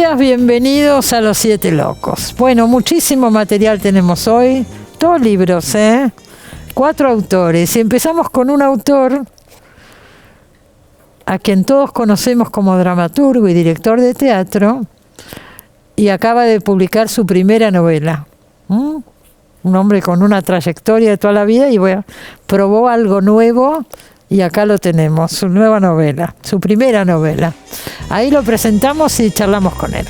días, bienvenidos a Los Siete Locos. Bueno, muchísimo material tenemos hoy, todos libros, 4 autores. Y empezamos con un autor a quien todos conocemos como dramaturgo y director de teatro, y acaba de publicar su primera novela. Un hombre con una trayectoria de toda la vida y bueno, probó algo nuevo y acá lo tenemos, su nueva novela, su primera novela. Ahí lo presentamos y charlamos con él.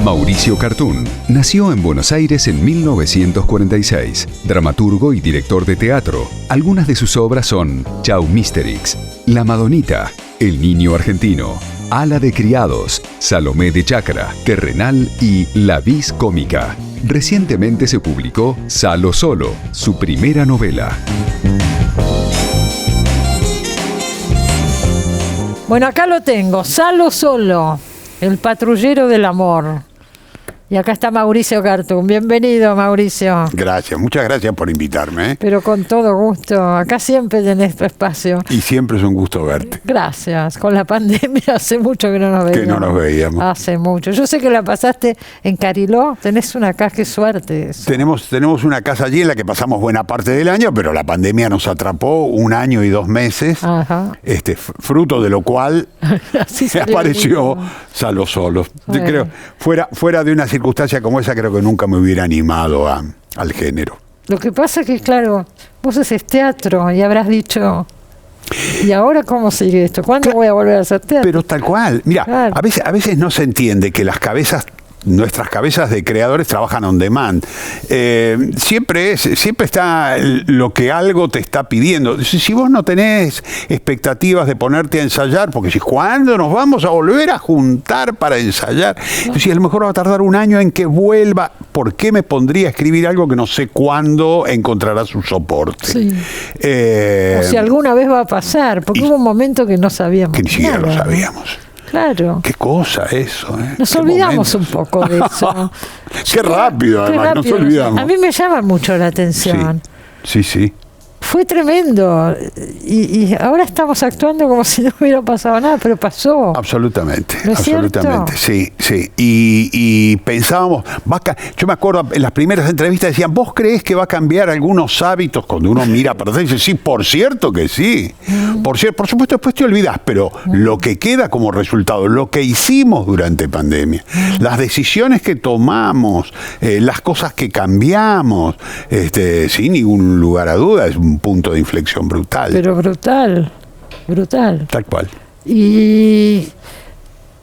Mauricio Cartún nació en Buenos Aires en 1946, dramaturgo y director de teatro. Algunas de sus obras son Chau Misterix, La Madonita, El Niño Argentino, Ala de Criados, Salomé de Chacra, Terrenal y La Vis Cómica. Recientemente se publicó Salo Solo, su primera novela. Bueno, acá lo tengo, Salo Solo, el patrullero del amor. Y acá está Mauricio Cartún. Bienvenido, Mauricio. Gracias, muchas gracias por invitarme. Pero con todo gusto. Acá siempre tenés tu espacio. Y siempre es un gusto verte. Gracias. Con la pandemia hace mucho que no nos veíamos. Que no nos veíamos. Hace mucho. Yo sé que la pasaste en Cariló. Tenés una casa, qué suerte eso. Tenemos una casa allí en la que pasamos buena parte del año, pero la pandemia nos atrapó 1 año y 2 meses. Ajá. Fruto de lo cual se apareció Salo Solo. Bueno. Creo, fuera de una circunstancia como esa, creo que nunca me hubiera animado al género. Lo que pasa es que, claro, vos haces teatro y habrás dicho, ¿y ahora cómo sigue esto? ¿Cuándo voy a volver a hacer teatro? Pero tal cual. Mira, claro. a veces no se entiende que nuestras cabezas de creadores trabajan on demand. Siempre está lo que algo te está pidiendo. Si vos no tenés expectativas de ponerte a ensayar, porque si ¿cuándo nos vamos a volver a juntar para ensayar? Si a lo mejor va a tardar 1 año en que vuelva, ¿por qué me pondría a escribir algo que no sé cuándo encontrará su soporte? Sí. O si alguna vez va a pasar, porque hubo un momento que no sabíamos. Que ni siquiera lo sabíamos. Claro. Qué cosa eso, ¿eh? Nos olvidamos un poco de eso. Qué rápido, además, nos olvidamos. A mí me llama mucho la atención. Sí. Fue tremendo. Y ahora estamos actuando como si no hubiera pasado nada, pero pasó. Absolutamente, ¿No es absolutamente, cierto? sí. Y pensábamos, yo me acuerdo en las primeras entrevistas decían, ¿vos creés que va a cambiar algunos hábitos? Cuando uno mira para atrás y dice, sí, por cierto que sí. Por supuesto, después te olvidás, pero lo que queda como resultado, lo que hicimos durante pandemia, las decisiones que tomamos, las cosas que cambiamos, sin ningún lugar a duda, es un punto de inflexión brutal. Pero brutal. Tal cual. ¿Y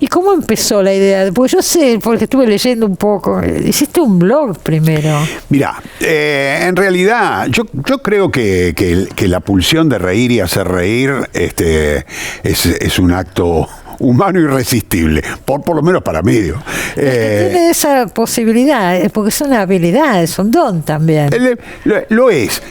cómo empezó la idea? Porque yo sé, porque estuve leyendo un poco, hiciste un blog primero. Mirá, en realidad yo creo que la pulsión de reír y hacer reír es un acto humano irresistible, por lo menos para mí. Tiene esa posibilidad, porque es una habilidad, es un don también. Lo es,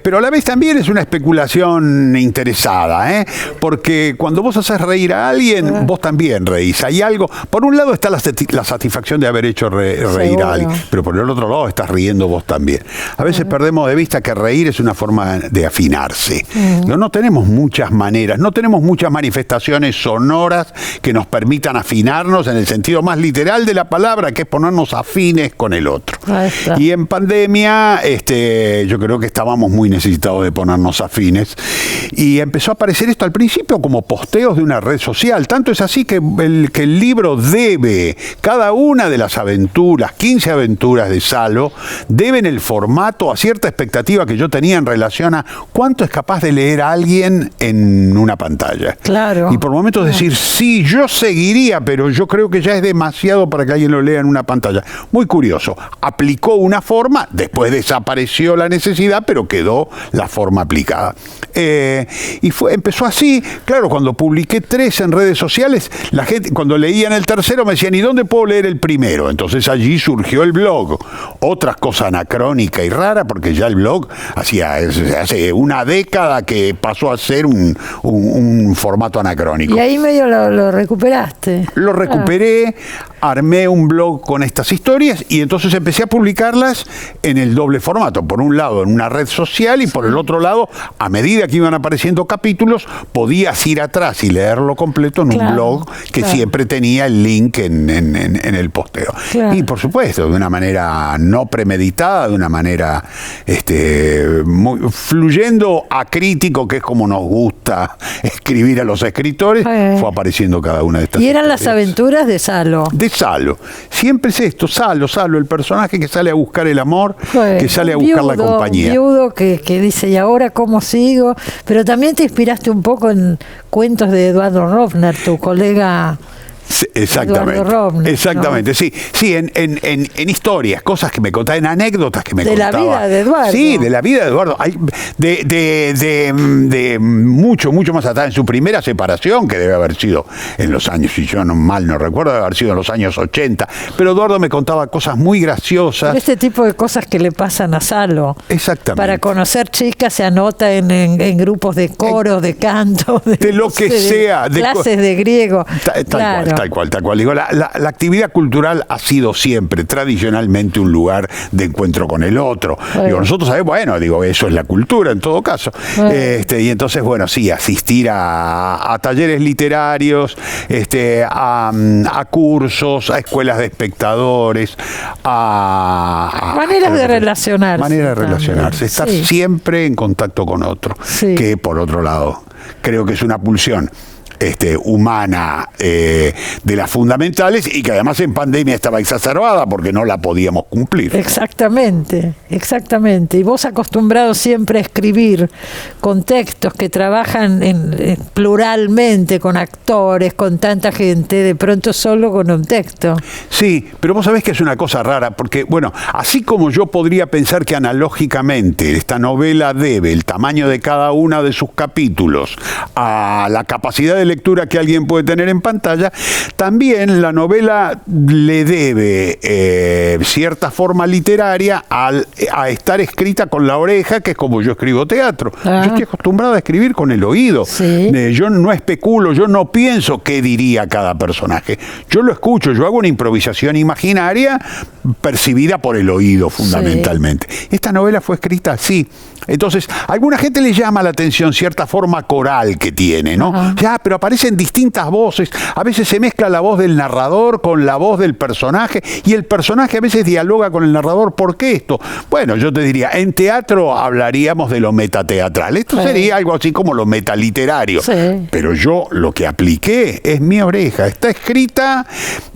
pero a la vez también es una especulación interesada, porque cuando vos haces reír a alguien, vos también reís. Hay algo, por un lado está la satisfacción de haber hecho reír a alguien, pero por el otro lado estás riendo vos también. A veces perdemos de vista que reír es una forma de afinarse. No tenemos muchas maneras, no tenemos muchas manifestaciones sonoras que nos permitan afinarnos en el sentido más literal de la palabra, que es ponernos afines con el otro. Y en pandemia yo creo que estábamos muy necesitados de ponernos afines y empezó a aparecer esto al principio como posteos de una red social. Tanto es así que el libro debe, cada una de las aventuras, 15 aventuras de Salo, deben el formato a cierta expectativa que yo tenía en relación a cuánto es capaz de leer a alguien en una pantalla. Claro. Y por momentos decir, sí, yo seguiría, pero yo creo que ya es demasiado para que alguien lo lea en una pantalla. Muy curioso. Aplicó una forma, después desapareció la necesidad, pero quedó la forma aplicada. Y empezó así. Claro, cuando publiqué 3 en redes sociales, la gente, cuando leían el tercero, me decían, ¿y dónde puedo leer el primero? Entonces allí surgió el blog. Otra cosa anacrónica y rara, porque ya el blog hace una década que pasó a ser un formato anacrónico. Y ahí medio lo recuperaste. Lo recuperé, armé un blog con estas historias y entonces empecé a publicarlas en el doble formato. Por un lado, en una red social, y por el otro lado, a medida que iban apareciendo capítulos, podías ir atrás y leerlo completo en un blog que siempre tenía el link en el posteo. Y por supuesto, de una manera no premeditada, de una manera fluyendo acrítico, que es como nos gusta escribir a los escritores, fue apareciendo cada una de estas Y eran historias. las aventuras de Salo. De Salo. Siempre es esto, Salo, el personaje que sale a buscar el amor, que sale a buscar la compañía. Viudo que dice, ¿y ahora cómo sigo? Pero también te inspiraste un poco en cuentos de Eduardo Rovner, tu colega. Sí, exactamente, Rovner, exactamente, ¿no? Sí, en historias, cosas que me contaba, en anécdotas que me contaba. De la vida de Eduardo. Sí, de la vida de Eduardo. De mucho más atrás, en su primera separación, que debe haber sido en los años, si yo mal no recuerdo, debe haber sido en los años 80. Pero Eduardo me contaba cosas muy graciosas. Pero este tipo de cosas que le pasan a Salo. Exactamente. Para conocer chicas se anota en grupos de coro, de canto, de lo que sea. De clases de griego. Tal cual. Digo, la actividad cultural ha sido siempre, tradicionalmente, un lugar de encuentro con el otro. Digo, nosotros sabemos, eso es la cultura en todo caso. Y entonces, sí, asistir a talleres literarios, a cursos, a escuelas de espectadores, maneras de relacionarse. Maneras de relacionarse, estar siempre en contacto con otro, que por otro lado, creo que es una pulsión humana de las fundamentales, y que además en pandemia estaba exacerbada porque no la podíamos cumplir. Exactamente. Y vos acostumbrado siempre a escribir con textos que trabajan pluralmente, con actores, con tanta gente, de pronto solo con un texto. Sí, pero vos sabés que es una cosa rara, porque, así como yo podría pensar que analógicamente esta novela debe el tamaño de cada uno de sus capítulos a la capacidad de lectura que alguien puede tener en pantalla, también la novela le debe cierta forma literaria a estar escrita con la oreja, que es como yo escribo teatro. Yo estoy acostumbrado a escribir con el oído. Yo no especulo, yo no pienso qué diría cada personaje. Yo lo escucho, yo hago una improvisación imaginaria percibida por el oído, fundamentalmente. Esta novela fue escrita así. Entonces, a alguna gente le llama la atención cierta forma coral que tiene, ¿no? Pero aparecen distintas voces. A veces se mezcla la voz del narrador con la voz del personaje, y el personaje a veces dialoga con el narrador. ¿Por qué esto? Bueno, yo te diría, en teatro hablaríamos de lo metateatral. Esto sería algo así como lo metaliterario. Pero yo lo que apliqué es mi oreja. Está escrita...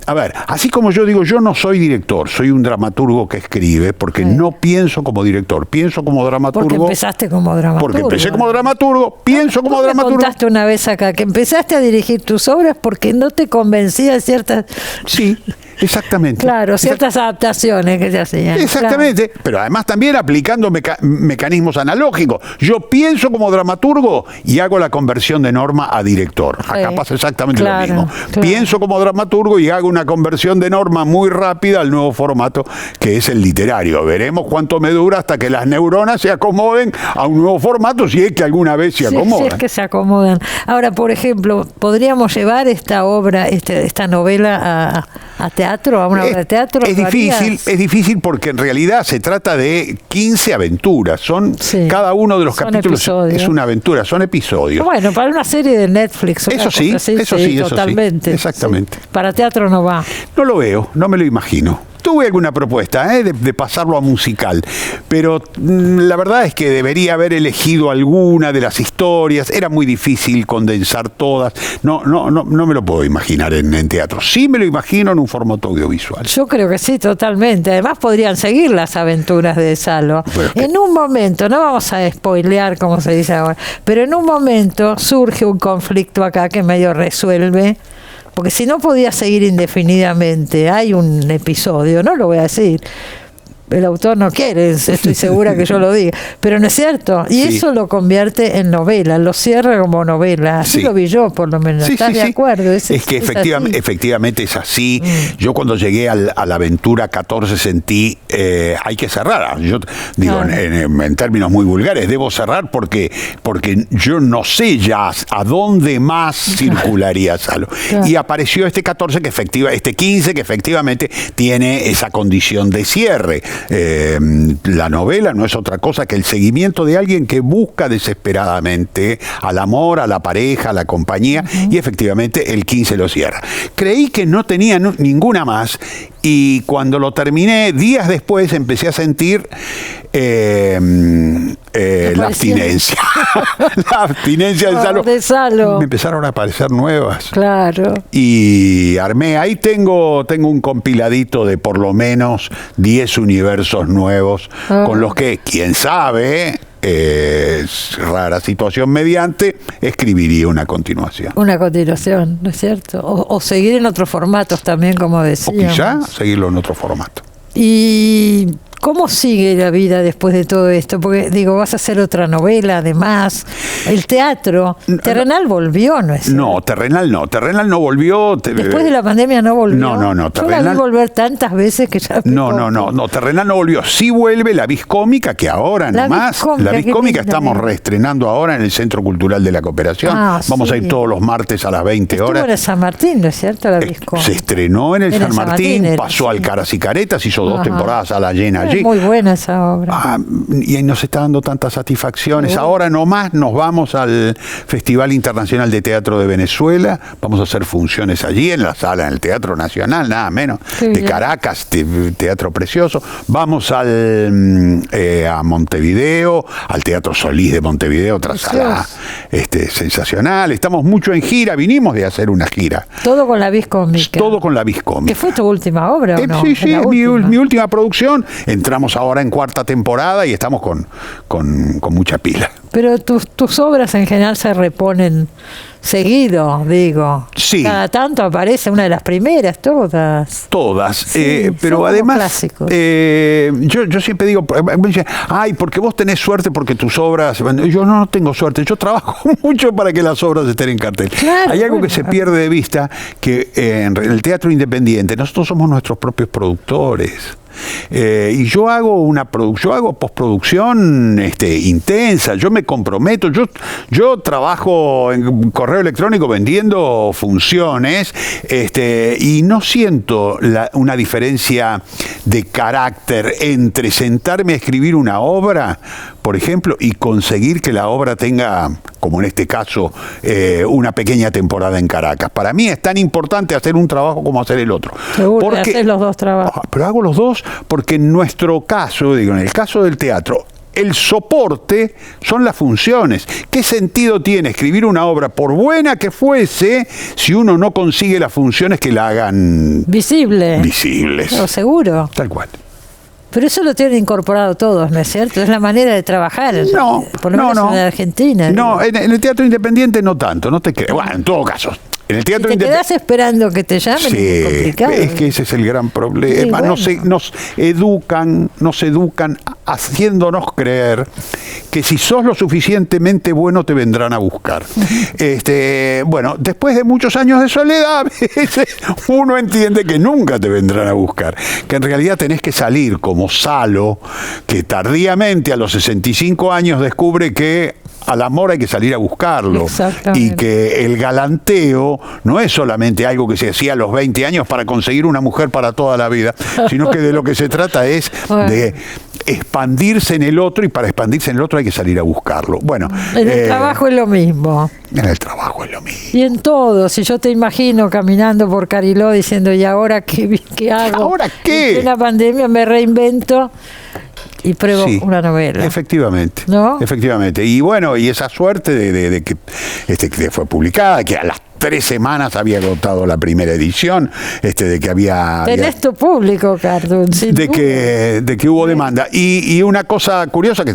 A ver, así como yo digo, yo no soy director, soy un dramaturgo que escribe, porque no pienso como director, pienso como dramaturgo. Porque empezaste como dramaturgo. Porque empecé como dramaturgo, pienso como dramaturgo. Me contaste una vez acá que empezaste a dirigir tus obras porque no te convencía ciertas... Sí, exactamente. Claro, ciertas adaptaciones que se hacían. Exactamente, pero además también aplicando mecanismos analógicos. Yo pienso como dramaturgo y hago la conversión de Norma a director. Acá pasa exactamente lo mismo. Pienso como dramaturgo y hago una conversión de Norma muy rápida al nuevo formato, que es el literario. Veremos cuánto me dura hasta que las neuronas se acomoden a un nuevo formato, si es que alguna vez se acomodan. Si es que se acomodan. Ahora, por ejemplo, ¿podríamos llevar esta obra, esta novela a teatro, a una obra de teatro? Es difícil porque en realidad se trata de 15 aventuras. Cada uno de los capítulos es una aventura, son episodios. Bueno, para una serie de Netflix. Eso sí, totalmente. Exactamente. Para teatro no va. No lo veo, no me lo imagino. Tuve alguna propuesta de pasarlo a musical, pero la verdad es que debería haber elegido alguna de las historias. Era muy difícil condensar todas. No me lo puedo imaginar en teatro. Sí me lo imagino en un formato audiovisual. Yo creo que sí, totalmente. Además podrían seguir las aventuras de Salo. En un momento, no vamos a spoilear como se dice ahora, pero en un momento surge un conflicto acá que medio resuelve. Porque si no podía seguir indefinidamente, hay un episodio, no lo voy a decir, el autor no quiere, estoy segura que yo lo diga, pero no es cierto, y Sí. eso lo convierte en novela, lo cierra como novela, así Sí. lo vi yo por lo menos. Sí, ¿Estás sí, de sí. acuerdo? Es que efectivamente es así. Yo cuando llegué a la aventura 14 sentí, hay que cerrar. Yo digo, Claro. en términos muy vulgares, debo cerrar porque yo no sé ya a dónde más circularía Salo. Claro. Y apareció este 14 este 15 que efectivamente tiene esa condición de cierre. La novela no es otra cosa que el seguimiento de alguien que busca desesperadamente al amor, a la pareja, a la compañía, y efectivamente el 15 lo cierra. Creí que no tenía ninguna más, y cuando lo terminé, días después empecé a sentir la abstinencia. La abstinencia De Salo. Me empezaron a aparecer nuevas. Claro. Y armé, ahí tengo un compiladito de por lo menos 10 universos nuevos, con los que, quién sabe, rara situación mediante, escribiría una continuación. Una continuación, ¿no es cierto? O seguir en otros formatos también, como O decíamos. quizá seguirlo en otro formato. ¿Y cómo sigue la vida después de todo esto? Porque, digo, vas a hacer otra novela, además. El teatro. Terrenal volvió, ¿no es cierto? No, Terrenal no volvió. Después de la pandemia no volvió. No, Yo la vi Terrenal volver tantas veces que ya... No, Terrenal no volvió. Sí vuelve la Vis Cómica, que ahora La nomás. Vis Cómica, La Vis qué Cómica linda, estamos mira. reestrenando ahora en el Centro Cultural de la Cooperación. Vamos a ir sí. todos los martes a las 20 Estuvo horas. en el San Martín, ¿no es cierto? La Vis Cómica. Se estrenó en el Era San Martín, era, pasó al sí. Caras y Caretas, hizo 2 Ajá. temporadas a la llena allí. Es muy buena esa obra. Y nos está dando tantas satisfacciones. Ahora nomás nos vamos al Festival Internacional de Teatro de Venezuela. Vamos a hacer funciones allí en la sala, en el Teatro Nacional, nada menos, Qué de bien. Caracas, teatro precioso. Vamos a Montevideo, al Teatro Solís de Montevideo, otra sala sensacional. Estamos mucho en gira, vinimos de hacer una gira. Todo con la Vis Cómica. Todo con la Vis Cómica. ¿Que fue tu última obra o no? Sí, ¿Es la mi última? última producción. Entramos ahora en 4ª temporada y estamos con mucha pila. Pero tus obras en general se reponen seguido, digo. Sí. Cada tanto aparece una de las primeras, todas. Todas, Sí, pero son además clásicos. yo siempre digo, me dicen, ay, porque vos tenés suerte porque tus obras, yo no tengo suerte, yo trabajo mucho para que las obras estén en cartel. Claro, Hay algo que bueno. se pierde de vista, que en el teatro independiente nosotros somos nuestros propios productores. Y yo hago postproducción intensa, yo me comprometo, yo trabajo en correo electrónico vendiendo funciones, y no siento una diferencia de carácter entre sentarme a escribir una obra, por ejemplo, y conseguir que la obra tenga, como en este caso, una pequeña temporada en Caracas. Para mí es tan importante hacer un trabajo como hacer el otro. Seguro que haces los dos trabajos. Pero hago los dos porque en nuestro caso, digo, en el caso del teatro, el soporte son las funciones. ¿Qué sentido tiene escribir una obra, por buena que fuese, si uno no consigue las funciones que la hagan Visible. visibles? Lo seguro. Tal cual. Pero eso lo tienen incorporado todos, ¿no es cierto? Es la manera de trabajar. No, por lo menos en Argentina. No, digo. en el teatro independiente no tanto, no te creas. Bueno, en todo caso. En el Si teatro te quedás independiente. esperando que te llamen, Sí, es complicado. es que ese es el gran problema. Sí, bueno. Nos educan haciéndonos creer que si sos lo suficientemente bueno te vendrán a buscar. Bueno, después de muchos años de soledad, a veces uno entiende que nunca te vendrán a buscar, que en realidad tenés que salir como Salo, que tardíamente a los 65 años descubre que al amor hay que salir a buscarlo. Exactamente. Y que el galanteo no es solamente algo que se hacía a los 20 años para conseguir una mujer para toda la vida, sino que de lo que se trata es Bueno. de expandirse en el otro, y para expandirse en el otro hay que salir a buscarlo. Bueno, En el trabajo es lo mismo. en el trabajo es lo mismo. Y en todo, si yo te imagino caminando por Cariló diciendo, ¿y ahora qué hago? ¿Ahora qué? En la pandemia me reinvento y pruebo Sí, una novela. Efectivamente. ¿No? Efectivamente. Y bueno, y esa suerte de que fue publicada, que a las 3 semanas había agotado la primera edición, de que había... Tenés tu público, Cartoon, de que hubo demanda. Y una cosa curiosa que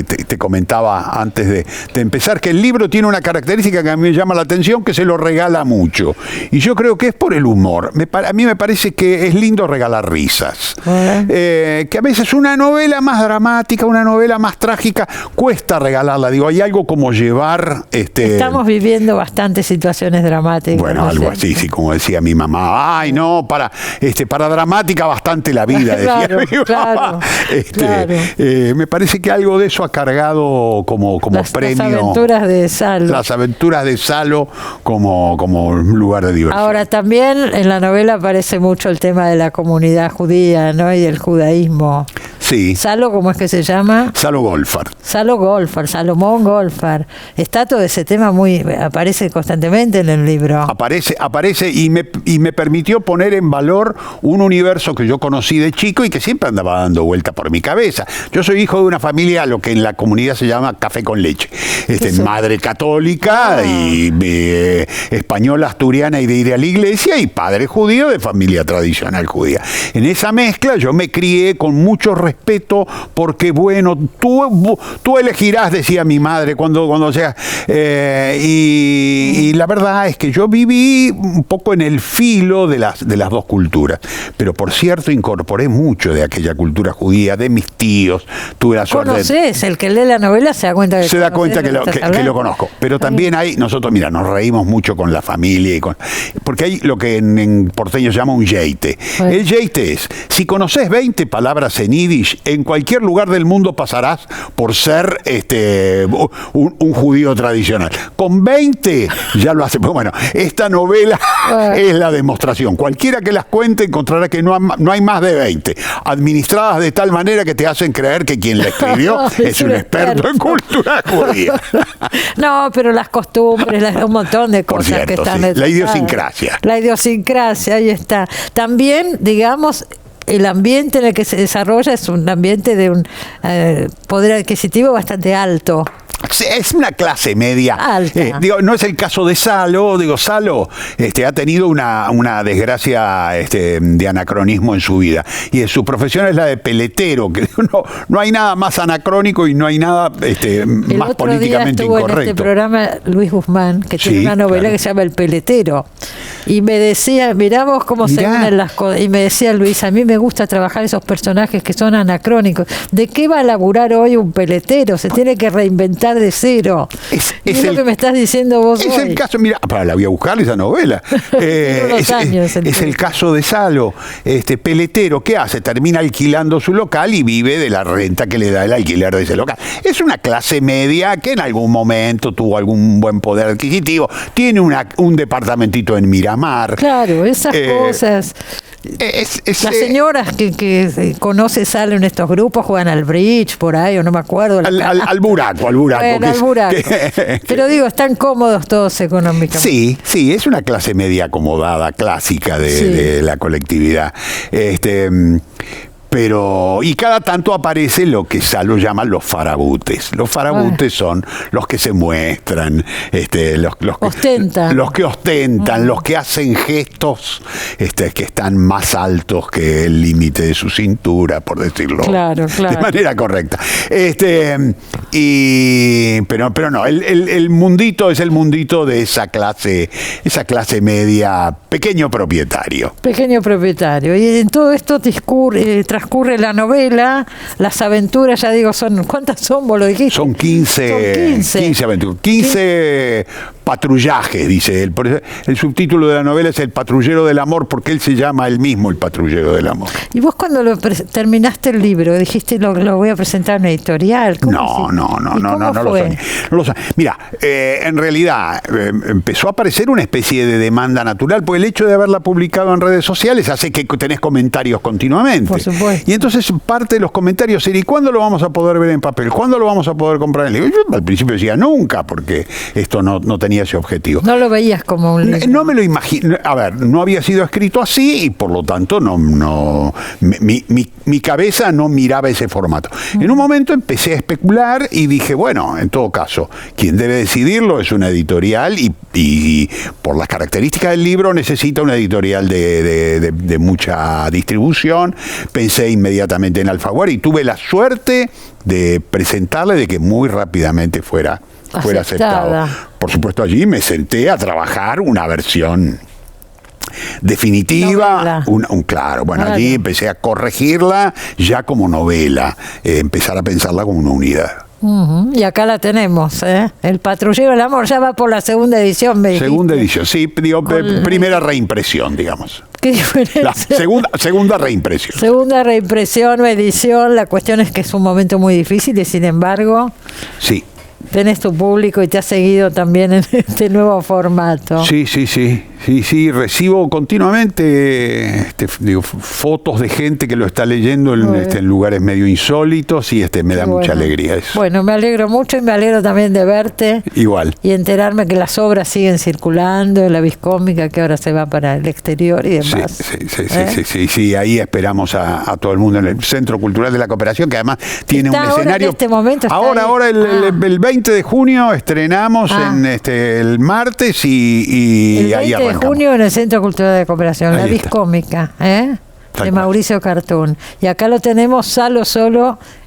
te comentaba antes de empezar, que el libro tiene una característica que a mí me llama la atención, que se lo regala mucho. Y yo creo que es por el humor. A mí me parece que es lindo regalar risas. Que a veces una novela más dramática, una novela más trágica, cuesta regalarla. Digo, hay algo como llevar... Estamos viviendo bastantes situaciones dramáticas. Bueno, algo así, sí, como decía mi mamá. Ay, no, para dramática bastante la vida, decía mi mamá. Claro. Me parece que algo de eso ha cargado como premio. Las aventuras de Salo. Las aventuras de Salo como lugar de diversión. Ahora, también en la novela aparece mucho el tema de la comunidad judía, ¿no? Y del judaísmo. Sí. Salo, ¿cómo es que se llama? Salo Goldfarb. Salomón Goldfarb. Está todo ese tema aparece constantemente en el libro. Aparece y me permitió poner en valor un universo que yo conocí de chico y que siempre andaba dando vuelta por mi cabeza. Yo soy hijo de una familia, lo que en la comunidad se llama café con leche. Madre católica y española, asturiana y de ir a la iglesia, y padre judío de familia tradicional judía. En esa mezcla yo me crié con mucho respeto porque, bueno, tú elegirás, decía mi madre, cuando sea. Y la verdad es que yo viví un poco en el filo de las dos culturas. Pero, por cierto, incorporé mucho de aquella cultura judía, de mis tíos. Tuve la suerte. ¿Conoces? El que lee la novela se da cuenta que lo conozco. Pero también nosotros, mira, nos reímos mucho con la familia. Porque hay lo que en porteño se llama un yeite. Bueno. El yeite es, si conoces 20 palabras en yiddish, en cualquier lugar del mundo pasarás por ser un judío tradicional. Con 20 ya lo hace. Bueno, esta novela es la demostración. Cualquiera que las cuente encontrará que no hay más de 20, administradas de tal manera que te hacen creer que quien la escribió es un experto en cultura judía. No, pero las costumbres, un montón de cosas, por cierto, que están detrás. La idiosincrasia. La idiosincrasia, ahí está. También, digamos, el ambiente en el que se desarrolla es un ambiente de un poder adquisitivo bastante alto. Es una clase media alta. No es el caso de Salo. Salo ha tenido una desgracia de anacronismo en su vida, y su profesión es la de peletero, que no hay nada más anacrónico y no hay nada más políticamente incorrecto. En este programa Luis Guzmán, que tiene una novela que se llama El peletero, y me decía, mirá vos cómo se unen las cosas, y me decía Luis, a mí me gusta trabajar esos personajes que son anacrónicos. ¿De qué va a laburar hoy un peletero? Se tiene que reinventar de cero. Es lo que me estás diciendo vos hoy. Es el caso, mira, la voy a buscar esa novela. Es el caso de Salo, peletero. ¿Qué hace? Termina alquilando su local y vive de la renta que le da el alquiler de ese local. Es una clase media que en algún momento tuvo algún buen poder adquisitivo. Tiene un departamentito en Miramar. Claro, esas cosas. Las señoras que conoce salen en estos grupos, juegan al bridge por ahí, o no me acuerdo. Al buraco. Bueno, al buraco. Pero digo, están cómodos todos económicamente. Sí, es una clase media acomodada, clásica de la colectividad. Pero, y cada tanto aparece lo que Salo llama los farabutes. Los farabutes son los que se muestran, los que ostentan, los que hacen gestos que están más altos que el límite de su cintura, por decirlo de manera correcta. Pero no, el mundito es el mundito de esa clase media, pequeño propietario. Y en todo esto transcurre la novela, las aventuras, ya digo, ¿cuántas son? ¿Vos lo dijiste? Son 15 aventuras. 15 patrullajes, dice él. El subtítulo de la novela es El patrullero del amor, porque él se llama él mismo el patrullero del amor. ¿Y vos cuando terminaste el libro dijiste lo voy a presentar en una editorial? No lo sé. Mira, en realidad empezó a aparecer una especie de demanda natural, porque el hecho de haberla publicado en redes sociales hace que tenés comentarios continuamente. Por supuesto. supuesto. Y entonces parte de los comentarios era, ¿y cuándo lo vamos a poder ver en papel? ¿Cuándo lo vamos a poder comprar en libro? Yo al principio decía nunca, porque esto no tenía ese objetivo. No lo veías como un libro. No me lo imagino. A ver, no había sido escrito así y por lo tanto mi cabeza no miraba ese formato. En un momento empecé a especular y dije, bueno, en todo caso, quien debe decidirlo es una editorial y por las características del libro necesita una editorial de mucha distribución. Pensé inmediatamente en Alfaguara y tuve la suerte de presentarle, de que muy rápidamente fuera aceptado. Por supuesto, allí me senté a trabajar una versión definitiva, claro, allí empecé a corregirla ya como novela, empezar a pensarla como una unidad. Y acá la tenemos, ¿eh? El Patrullero del Amor ya va por la segunda edición, me dijiste. Segunda edición, sí, digo, primera reimpresión, digamos. ¿Qué diferencia? La segunda reimpresión. Segunda reimpresión o edición, la cuestión es que es un momento muy difícil y sin embargo... Sí. Tenés tu público y te has seguido también en este nuevo formato. Sí, recibo continuamente fotos de gente que lo está leyendo en lugares medio insólitos y me da mucha alegría eso. Bueno, me alegro mucho y me alegro también de verte. Igual. Y enterarme que las obras siguen circulando, la Viscómica que ahora se va para el exterior y demás. Sí, ahí esperamos a todo el mundo en el Centro Cultural de la Cooperación, que además tiene un escenario. En este momento ahora el 20 de junio estrenamos el martes y el 20 ahí arrancamos. de junio en el Centro Cultural de Cooperación, Ahí la está. Viscómica, de cual. Mauricio Cartún. Y acá lo tenemos, Salo,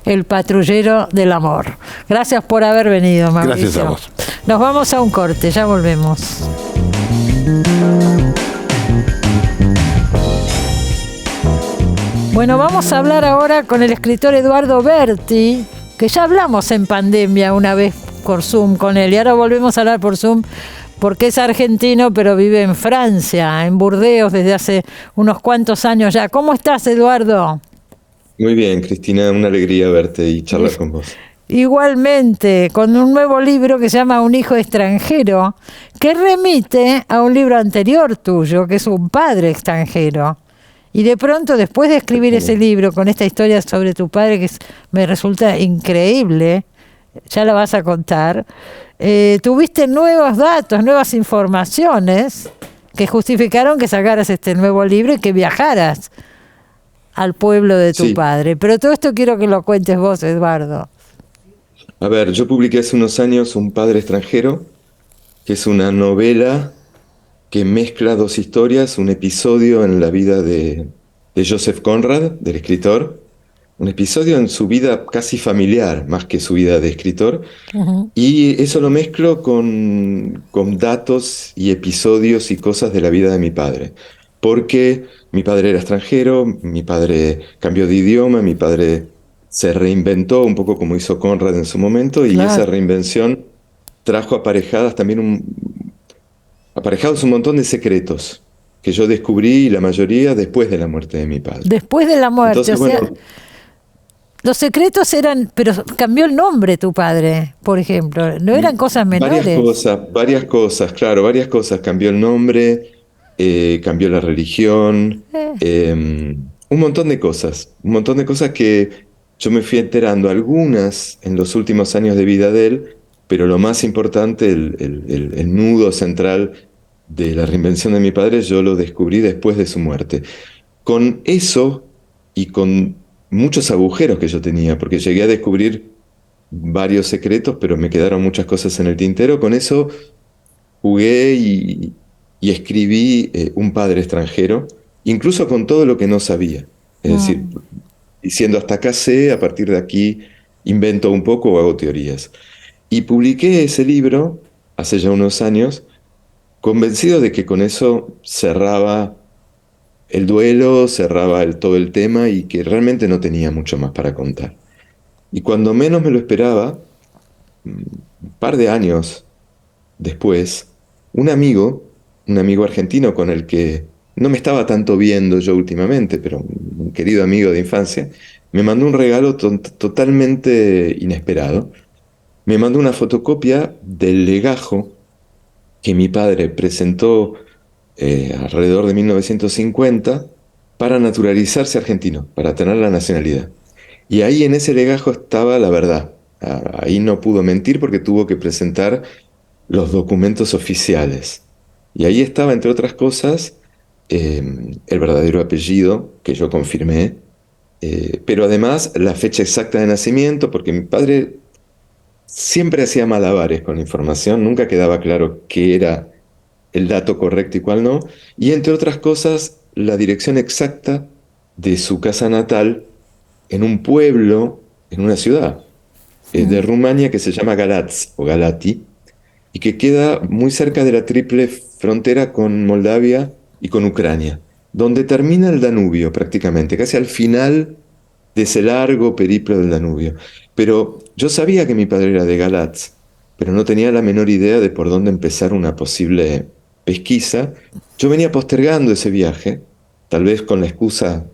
el Patrullero del Amor. Gracias por haber venido, Mauricio. Gracias a vos. Nos vamos a un corte, ya volvemos. Bueno, vamos a hablar ahora con el escritor Eduardo Berti, que ya hablamos en pandemia una vez por Zoom con él, y ahora volvemos a hablar por Zoom porque es argentino, pero vive en Francia, en Burdeos, desde hace unos cuantos años ya. ¿Cómo estás, Eduardo? Muy bien, Cristina, una alegría verte y charlar con vos. Igualmente, con un nuevo libro que se llama Un hijo extranjero, que remite a un libro anterior tuyo, que es Un padre extranjero. Y de pronto, después de escribir ese libro con esta historia sobre tu padre, que me resulta increíble, ya la vas a contar, tuviste nuevos datos, nuevas informaciones que justificaron que sacaras este nuevo libro y que viajaras al pueblo de tu padre. Pero todo esto quiero que lo cuentes vos, Eduardo. A ver, yo publiqué hace unos años Un padre extranjero, que es una novela que mezcla dos historias, un episodio en la vida de Joseph Conrad, del escritor, un episodio en su vida casi familiar, más que su vida de escritor, y eso lo mezclo con datos y episodios y cosas de la vida de mi padre, porque mi padre era extranjero, mi padre cambió de idioma, mi padre se reinventó un poco como hizo Conrad en su momento, y esa reinvención trajo aparejados un montón de secretos que yo descubrí, la mayoría después de la muerte de mi padre. Después de la muerte. Entonces, bueno, los secretos eran, pero cambió el nombre tu padre, por ejemplo, no eran cosas menores. Varias cosas. Cambió el nombre, cambió la religión, un montón de cosas que yo me fui enterando, algunas en los últimos años de vida de él, pero lo más importante, el nudo central de la reinvención de mi padre, yo lo descubrí después de su muerte. Con eso y con muchos agujeros que yo tenía, porque llegué a descubrir varios secretos, pero me quedaron muchas cosas en el tintero. Con eso jugué y escribí Un padre extranjero, incluso con todo lo que no sabía. Es decir, diciendo hasta acá sé, a partir de aquí invento un poco o hago teorías. Y publiqué ese libro hace ya unos años, convencido de que con eso cerraba el duelo, cerraba todo el tema y que realmente no tenía mucho más para contar. Y cuando menos me lo esperaba, un par de años después, un amigo argentino con el que no me estaba tanto viendo yo últimamente, pero un querido amigo de infancia, me mandó un regalo totalmente inesperado. Me mandó una fotocopia del legajo que mi padre presentó alrededor de 1950 para naturalizarse argentino, para tener la nacionalidad. Y ahí en ese legajo estaba la verdad. Ahí no pudo mentir porque tuvo que presentar los documentos oficiales. Y ahí estaba, entre otras cosas, el verdadero apellido que yo confirmé, pero además la fecha exacta de nacimiento, porque mi padre siempre hacía malabares con la información, nunca quedaba claro qué era el dato correcto y cuál no, y entre otras cosas, la dirección exacta de su casa natal en un pueblo, en una ciudad de Rumania que se llama Galați o Galati, y que queda muy cerca de la triple frontera con Moldavia y con Ucrania, donde termina el Danubio prácticamente, casi al final de ese largo periplo del Danubio. Pero yo sabía que mi padre era de Galați, pero no tenía la menor idea de por dónde empezar una posible pesquisa. Yo venía postergando ese viaje, tal vez con la excusa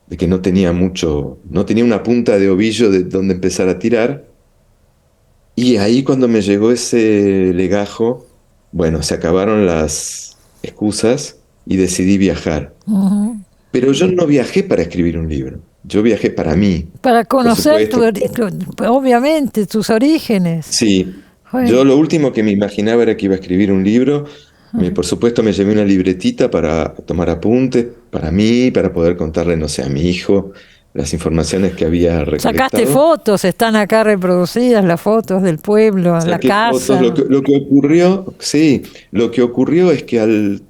de que no tenía una punta de ovillo de donde empezar a tirar. Y ahí cuando me llegó ese legajo, bueno, se acabaron las excusas y decidí viajar. Ujú. Pero yo no viajé para escribir un libro, yo viajé para mí. Para conocer supuesto. obviamente tus orígenes. Sí, Bueno. yo lo último que me imaginaba era que iba a escribir un libro. Por supuesto me llevé una libretita para tomar apuntes, para mí, para poder contarle, no sé, a mi hijo las informaciones que había recolectado. Sacaste fotos, están acá reproducidas las fotos del pueblo, la Saqué casa. fotos. Lo que ocurrió, sí, lo que ocurrió es que al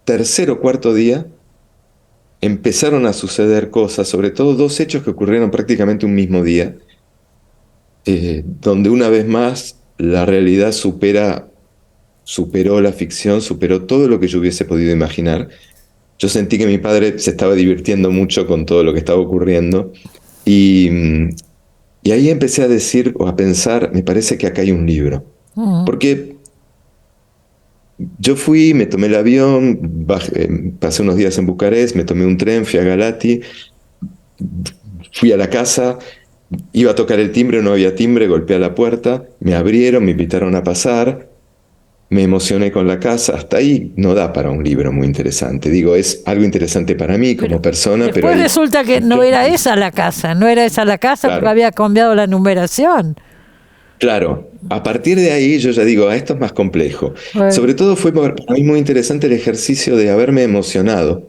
tercer o cuarto día empezaron a suceder cosas, sobre todo dos hechos que ocurrieron prácticamente un mismo día, donde una vez más la realidad superó la ficción, superó todo lo que yo hubiese podido imaginar. Yo sentí que mi padre se estaba divirtiendo mucho con todo lo que estaba ocurriendo y, y ahí empecé a decir o a pensar, me parece que acá hay un libro. Porque yo fui, me tomé el avión, pasé unos días en Bucarest, me tomé un tren, fui a Galati, fui a la casa, iba a tocar el timbre, no había timbre, golpeé a la puerta, me abrieron, me invitaron a pasar. Me emocioné con la casa, hasta ahí no da para un libro muy interesante. Digo, es algo interesante para mí como persona, Después pero... resulta que no era esa la casa, Claro. porque había cambiado la numeración. Claro, a partir de ahí yo ya digo, esto es más complejo. Bueno. Sobre todo fue para mí muy interesante el ejercicio de haberme emocionado,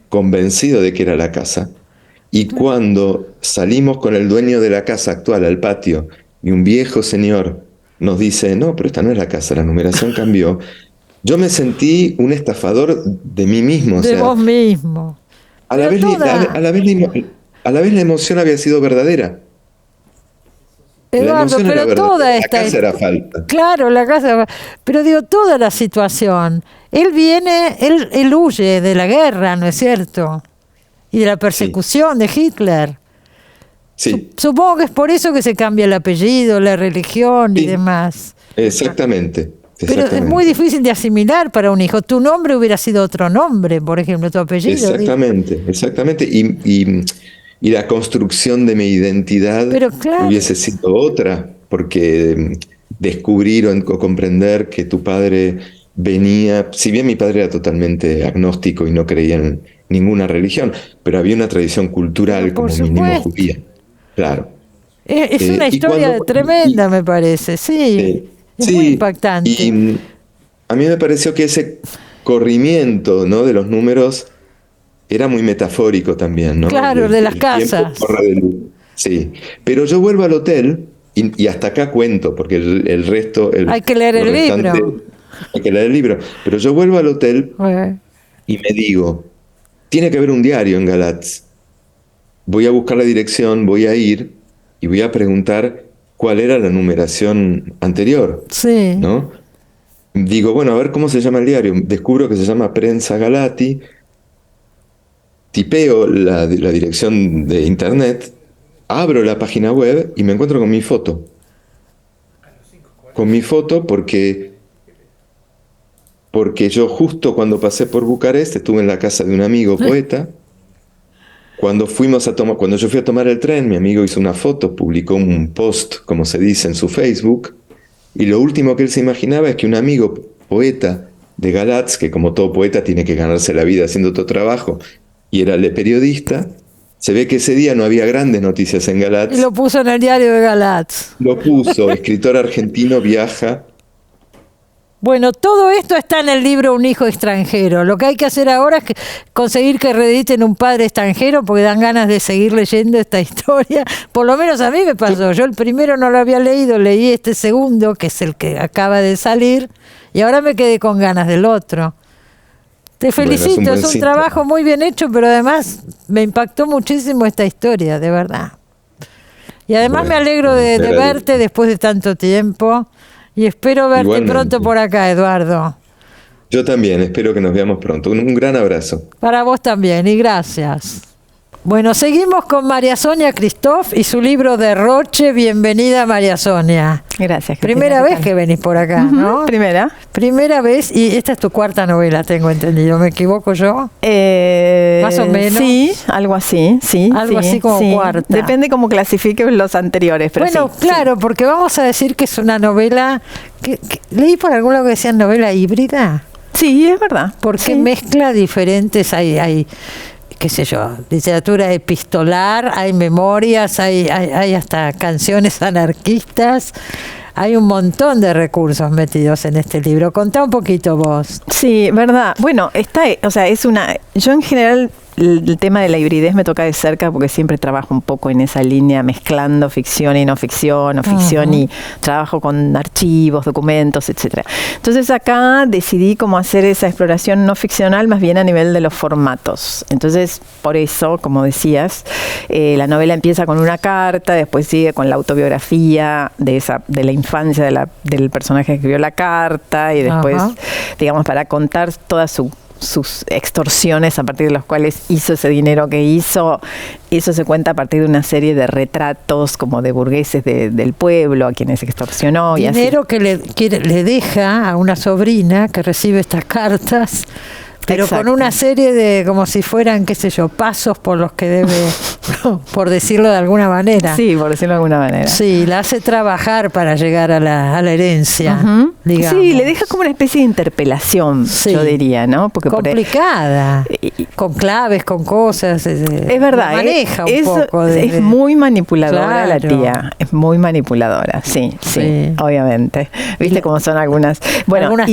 convencido de que era la casa. Y cuando salimos con el dueño de la casa actual al patio y un viejo señor nos dice, no, pero esta no es la casa, la numeración cambió. Yo me sentí un estafador de mí mismo. De vos mismo. A la vez la emoción había sido verdadera. Eduardo, pero toda esta... La casa era falta. Claro, la casa... Pero digo, toda la situación. Él huye de la guerra, ¿no es cierto? Y de la persecución de Hitler. Sí. Supongo que es por eso que se cambia el apellido, la religión y demás. Exactamente. Pero es muy difícil de asimilar para un hijo. Tu nombre hubiera sido otro nombre, por ejemplo, tu apellido. Exactamente. Y la construcción de mi identidad hubiese sido otra, porque descubrir o comprender que tu padre venía, si bien mi padre era totalmente agnóstico y no creía en ninguna religión, pero había una tradición cultural como mínimo judía. Claro. Es una historia tremenda, me parece, sí. Es muy impactante. Y a mí me pareció que ese corrimiento, ¿no?, de los números era muy metafórico también, ¿no? Claro, de las casas. Sí, pero yo vuelvo al hotel y hasta acá cuento, porque el resto... Hay que leer el libro. Hay que leer el libro. Pero yo vuelvo al hotel y me digo, tiene que haber un diario en Galați. Voy a buscar la dirección, voy a ir y voy a preguntar cuál era la numeración anterior. Sí. ¿No? Digo, bueno, a ver cómo se llama el diario. Descubro que se llama Prensa Galati. Tipeo la dirección de internet, abro la página web y me encuentro con mi foto. Con mi foto porque yo justo cuando pasé por Bucarest estuve en la casa de un amigo poeta. Cuando yo fui a tomar el tren, mi amigo hizo una foto, publicó un post, como se dice, en su Facebook, y lo último que él se imaginaba es que un amigo poeta de Galați, que como todo poeta tiene que ganarse la vida haciendo otro trabajo, y era el periodista. Se ve que ese día no había grandes noticias en Galatz. Y lo puso en el diario de Galatz. Lo puso, escritor argentino viaja. Bueno, todo esto está en el libro Un hijo extranjero. Lo que hay que hacer ahora es conseguir que reediten Un padre extranjero, porque dan ganas de seguir leyendo esta historia. Por lo menos a mí me pasó. Yo el primero no lo había leído, leí este segundo, que es el que acaba de salir, y ahora me quedé con ganas del otro. Te felicito, Bueno, es un trabajo muy bien hecho, pero además me impactó muchísimo esta historia, de verdad. Y además me alegro de verte después de tanto tiempo. Y espero verte Igualmente. pronto por acá, Eduardo. Yo también, espero que nos veamos pronto. Un gran abrazo. Para vos también, y gracias. Bueno, seguimos con María Sonia Christoph y su libro Derroche. Bienvenida, María Sonia. Gracias. Primera vez que venís por acá, ¿no? Primera. Primera vez, y esta es tu cuarta novela, tengo entendido. ¿Me equivoco yo? Más o menos. Sí, algo así, sí. Algo sí, así como sí. cuarta. Depende cómo clasifiques los anteriores, pero Bueno, sí, claro, porque vamos a decir que es una novela que leí por algún lado que decían novela híbrida. Sí, es verdad. Porque Sí. mezcla diferentes, hay qué sé yo, literatura epistolar, hay memorias, hay hasta canciones anarquistas, hay un montón de recursos metidos en este libro. Contá un poquito vos. Sí, verdad. Bueno, yo en general el tema de la hibridez me toca de cerca porque siempre trabajo un poco en esa línea, mezclando ficción y no ficción, o ficción y trabajo con archivos, documentos, etcétera. Entonces acá decidí cómo hacer esa exploración no ficcional más bien a nivel de los formatos. Entonces, por eso, como decías, la novela empieza con una carta, después sigue con la autobiografía de la infancia del personaje que escribió la carta, y después, digamos, para contar toda sus extorsiones a partir de los cuales hizo ese dinero que hizo. Eso se cuenta a partir de una serie de retratos como de burgueses del pueblo a quienes extorsionó. Dinero y así. que le deja a una sobrina que recibe estas cartas, pero Exacto. con una serie de, como si fueran, qué sé yo, pasos por los que debe, por decirlo de alguna manera. Sí, por decirlo de alguna manera. Sí, la hace trabajar para llegar a la herencia, digamos. Sí, le deja como una especie de interpelación, Sí. yo diría, ¿no? Porque complicada, con claves, con cosas. Es verdad, maneja un eso poco. Es muy manipuladora la Claro. tía, es muy manipuladora, sí, obviamente. ¿Viste cómo son algunas? Bueno, algunas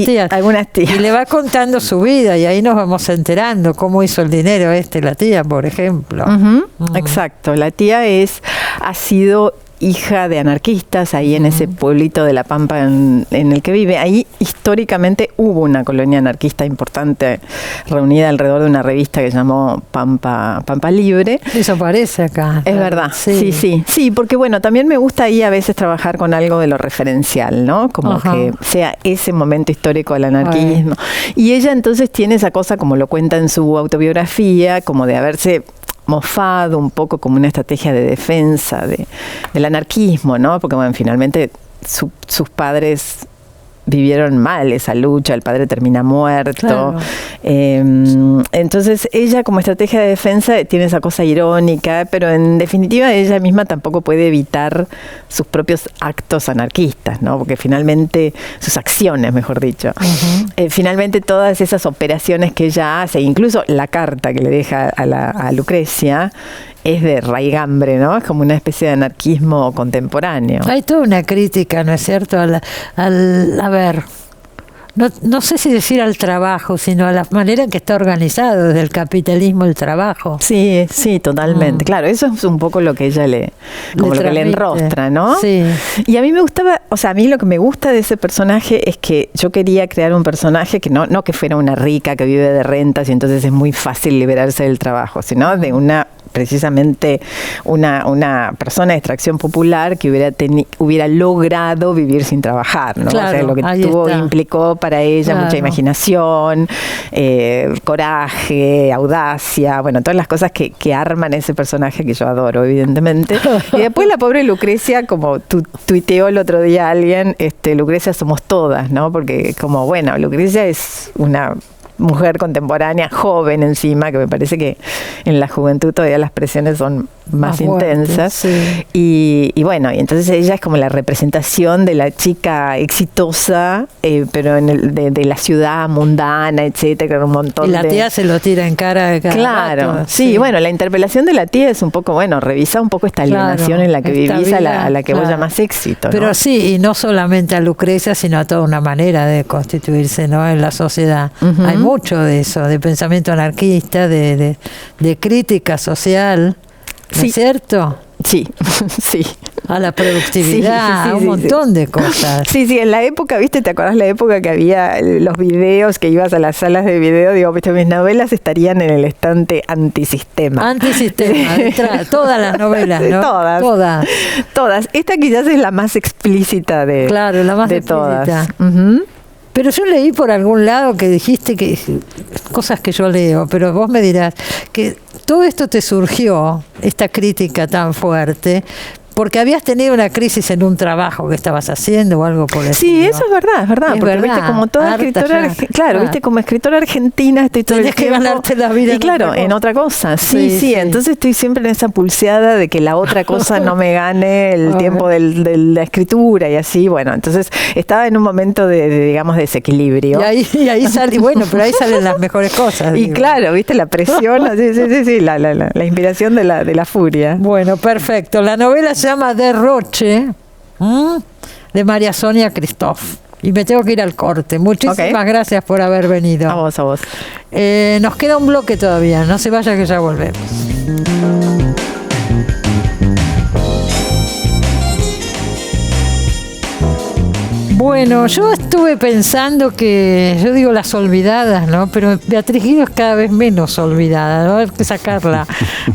tías. Y le va contando su vida y ahí nos vamos enterando cómo hizo el dinero la tía, por ejemplo. Exacto, la tía ha sido hija de anarquistas ahí en ese pueblito de La Pampa en el que vive. Ahí históricamente hubo una colonia anarquista importante reunida alrededor de una revista que llamó Pampa Libre. Eso aparece acá. Es verdad, sí, porque bueno, también me gusta ahí a veces trabajar con algo de lo referencial, ¿no? Como que sea ese momento histórico del anarquismo. Y ella entonces tiene esa cosa, como lo cuenta en su autobiografía, como de haberse mofado un poco como una estrategia de defensa del anarquismo, ¿no? Porque bueno, finalmente sus padres vivieron mal esa lucha, el padre termina muerto. Claro. Entonces ella como estrategia de defensa tiene esa cosa irónica, pero en definitiva ella misma tampoco puede evitar sus propios actos anarquistas, ¿no? Porque finalmente, sus acciones, mejor dicho, finalmente todas esas operaciones que ella hace, incluso la carta que le deja a Lucrecia, es de raigambre, ¿no? Es como una especie de anarquismo contemporáneo. Hay toda una crítica, ¿no es cierto? A ver, no sé si decir al trabajo, sino a la manera en que está organizado desde el capitalismo el trabajo. Sí, totalmente. Claro, eso es un poco lo que ella lo que le enrostra, ¿no? Sí. Y a mí me gustaba, o sea, a mí lo que me gusta de ese personaje es que yo quería crear un personaje que no que fuera una rica que vive de rentas y entonces es muy fácil liberarse del trabajo, sino de precisamente una persona de extracción popular que hubiera logrado vivir sin trabajar, ¿no? Claro, o sea, lo que implicó para ella mucha imaginación, coraje, audacia, bueno, todas las cosas que arman ese personaje que yo adoro, evidentemente. Y después la pobre Lucrecia, como tuiteó el otro día alguien, Lucrecia somos todas, ¿no? Porque como, bueno, Lucrecia es una mujer contemporánea, joven encima, que me parece que en la juventud todavía las presiones son más fuerte, intensas. sí. Y bueno, y entonces ella es como la representación de la chica exitosa, pero de la ciudad mundana, etcétera, con un montón Y la de... tía se lo tira en cara de cada Claro, rato, sí, bueno, la interpelación de la tía es un poco, bueno, revisa un poco esta alienación en la que esta vivís, vida, a la que vos claro. llamás éxito, ¿no? Pero sí, y no solamente a Lucrecia, sino a toda una manera de constituirse, ¿no?, en la sociedad. Ujú. Hay mucho de eso, de pensamiento anarquista, de crítica social, ¿no Sí. es cierto? Sí, sí. A la productividad, Sí, sí, a un sí, montón de cosas. Sí, sí, en la época, ¿viste? ¿Te acordás la época que había los videos, que ibas a las salas de video? Digo, ¿viste? Mis novelas estarían en el estante antisistema. Antisistema, todas las novelas, ¿no? Todas. Todas. Todas. Esta quizás es la más explícita de, Claro, la más de explícita. todas. Ujú. Pero yo leí por algún lado que dijiste que cosas que yo leo, pero vos me dirás que todo esto te surgió, esta crítica tan fuerte, porque habías tenido una crisis en un trabajo que estabas haciendo o algo por el Sí, estilo. eso es verdad, es verdad. Es Porque, verdad, viste, como toda harta escritora, ya. claro, viste, como escritora argentina estoy todo Tenés el que tiempo. ganarte la vida Y en claro, otra en cosa. otra cosa. Sí, Sí, sí, sí. entonces estoy siempre en esa pulseada de que la otra cosa no me gane el Ajá. tiempo de la escritura y así. Bueno, entonces estaba en un momento de digamos, desequilibrio. Y ahí sale, bueno, pero ahí salen las mejores cosas. Y digo. claro, viste, la presión, sí, la inspiración de la furia. Bueno, perfecto. La novela se llama Derroche, de María Sonia Christoph. Y me tengo que ir al corte. Muchísimas Ok. gracias por haber venido. A vos, a vos. Nos queda un bloque todavía. No se vaya que ya volvemos. Bueno, yo estuve pensando que, yo digo las olvidadas, ¿no? Pero Beatriz Guido es cada vez menos olvidada, ¿no? Hay que sacarla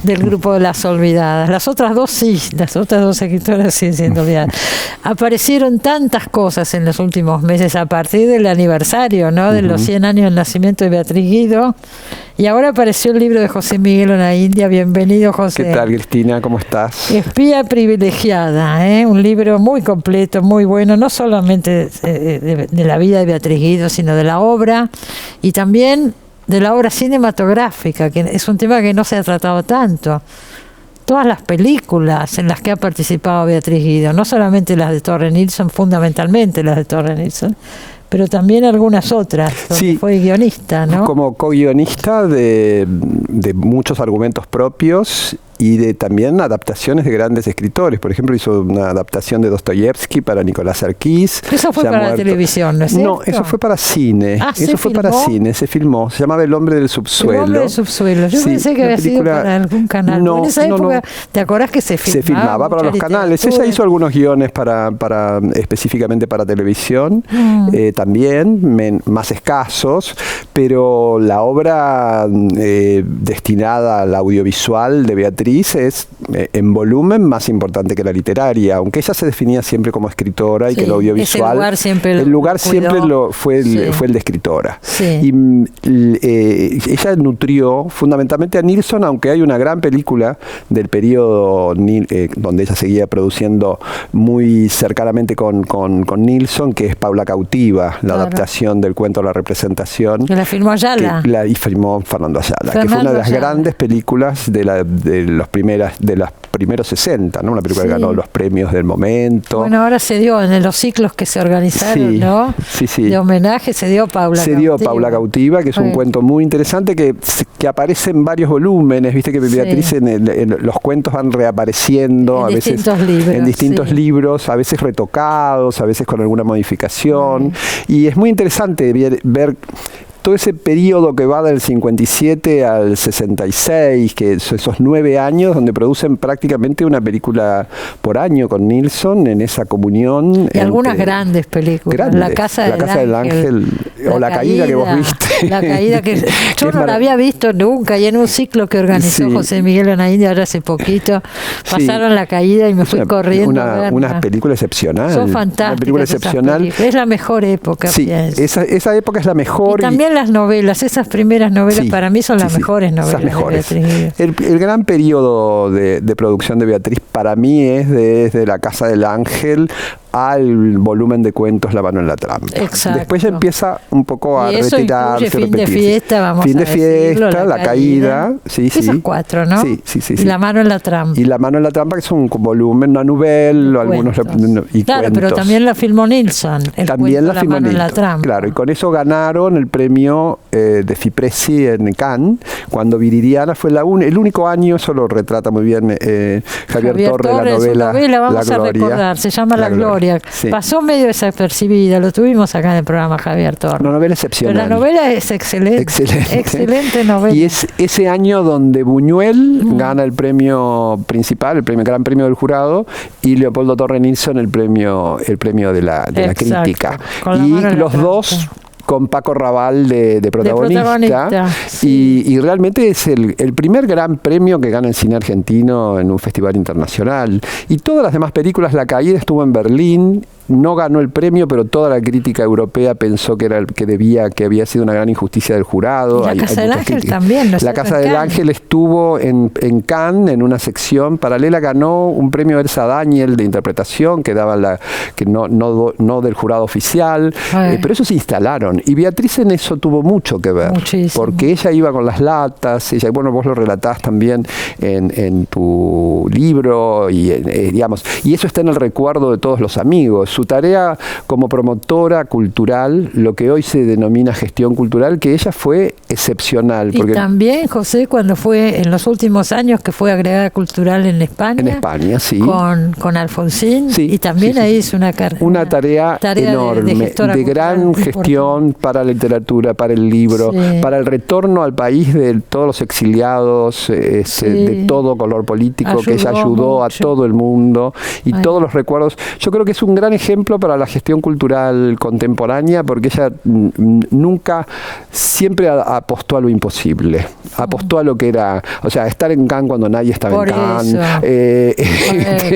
del grupo de las olvidadas. Las otras dos sí, las otras dos escritoras siguen siendo olvidadas. Aparecieron tantas cosas en los últimos meses a partir del aniversario, ¿no? De los 100 años del nacimiento de Beatriz Guido. Y ahora apareció el libro de José Miguel Onaindia. Bienvenido, José. ¿Qué tal, Cristina? ¿Cómo estás? Espía privilegiada, ¿eh? Un libro muy completo, muy bueno, no solamente de la vida de Beatriz Guido, sino de la obra y también de la obra cinematográfica, que es un tema que no se ha tratado tanto. Todas las películas en las que ha participado Beatriz Guido, no solamente las de Torre Nilsson, fundamentalmente las de Torre Nilsson, pero también algunas otras, donde Sí, fue guionista, ¿no? Como co-guionista de muchos argumentos propios y de también adaptaciones de grandes escritores. Por ejemplo, hizo una adaptación de Dostoyevsky para Nicolás Sarkis. Eso fue Se ha para la muerto. televisión, ¿no es No, cierto? eso fue para cine. Ah, ¿se eso fue para filmó? cine, se filmó. Se llamaba El hombre del subsuelo. El hombre del subsuelo. Yo Sí, pensé que una había sido película- para algún canal. No, En esa no, época, no. ¿te acordás que se filmaba? Se filmaba para mucha los canales. literatura? Ella hizo algunos guiones para específicamente para televisión, también más escasos, pero la obra destinada al audiovisual de Beatriz es en volumen más importante que la literaria, aunque ella se definía siempre como escritora y Sí, que el audiovisual, ese lugar siempre lo el lugar cuidó. siempre fue Sí. el de escritora. Sí. Y ella nutrió fundamentalmente a Nilsson, aunque hay una gran película del periodo donde ella seguía produciendo muy cercanamente con Nilsson, que es Paula Cautiva, la Claro. adaptación del cuento La representación. Que la filmó Ayala. Y filmó Fernando Ayala, que fue una Fernando de las Ayala. grandes películas de los primeros 60, ¿no? Una película Sí. que ganó los premios del momento. Bueno, ahora se dio en los ciclos que se organizaron, Sí, ¿no? sí, sí. De homenaje se dio Paula Se dio Paula Cautiva, que es un Sí. cuento muy interesante que aparece en varios volúmenes. Viste que Beatriz Sí. en los cuentos van reapareciendo En a veces distintos libros, en distintos sí. libros, a veces retocados, a veces con alguna modificación. Y es muy interesante ver todo ese periodo que va del 57 al 66, que esos 9 años donde producen prácticamente una película por año con Nilsson en esa comunión. Y algunas entre- grandes películas. Grandes. La Casa del Ángel. o La Caída que vos viste. La Caída que yo Es no la había visto nunca. Y en un ciclo que organizó Sí. José Miguel Onaindia ahora hace poquito, pasaron La Caída y me fui corriendo a verla. Una película excepcional. Son Una fantásticas película esas excepcional. películas. Es la mejor época, Sí, pienso. esa época es la mejor. Y también las novelas, esas primeras novelas Sí, para mí son las sí, sí, mejores novelas esas mejores. de Beatriz Guido. El gran periodo de producción de Beatriz para mí es desde La Casa del Ángel al volumen de cuentos La mano en la trampa. Exacto. Después ya empieza un poco a Y eso retirarse, incluye Fin de repetirse. fiesta, vamos Fin a de decirlo, fiesta, La caída. Sí, Esas 4, ¿no? Sí. Y La mano en la trampa. Y La mano en la trampa, que es un volumen, una novela, algunos y claro, cuentos. pero también la filmó Nilsson, el También cuento la La mano en la Nilsson, trampa. claro, y con eso ganaron el premio de Fipressi en Cannes, cuando Viridiana fue el único año, eso lo retrata muy bien Javier Torres, la novela vamos La a Gloria. recordar, se llama La Gloria. Sí. Pasó medio desapercibida, lo tuvimos acá en el programa Javier Torres. Una novela excepcional. Pero la novela es excelente. Excelente novela. Y es ese año donde Buñuel gana el premio principal, el gran premio del jurado, y Leopoldo Torre Nilsson el premio de la crítica. Y los dos con Paco Raval de protagonista. Sí. Y realmente es el primer gran premio que gana el cine argentino en un festival internacional. Y todas las demás películas, La caída estuvo en Berlín, no ganó el premio, pero toda la crítica europea pensó que había sido una gran injusticia del jurado. La Casa del Ángel también. La Casa del Ángel estuvo en Cannes, en una sección paralela, ganó un premio Elsa Daniel de interpretación, que daba no del jurado oficial, pero eso se instalaron. Y Beatriz en eso tuvo mucho que ver. Muchísimo. Porque ella iba con las latas, vos lo relatás también en tu libro, y eso está en el recuerdo de todos los amigos. Su tarea como promotora cultural, lo que hoy se denomina gestión cultural, que ella fue excepcional. Y también, José, cuando fue en los últimos años que fue agregada cultural en España. En España, sí. Con Alfonsín. Sí, y también ahí hizo una tarea enorme, de gran gestión para la literatura, para el libro, para el retorno al país de todos los exiliados, de todo color político, que ella ayudó mucho a todo el mundo, y todos los recuerdos. Yo creo que es un gran ejemplo para la gestión cultural contemporánea, porque ella siempre apostó a lo imposible, apostó a lo que era, estar en Cannes cuando nadie estaba en Cannes,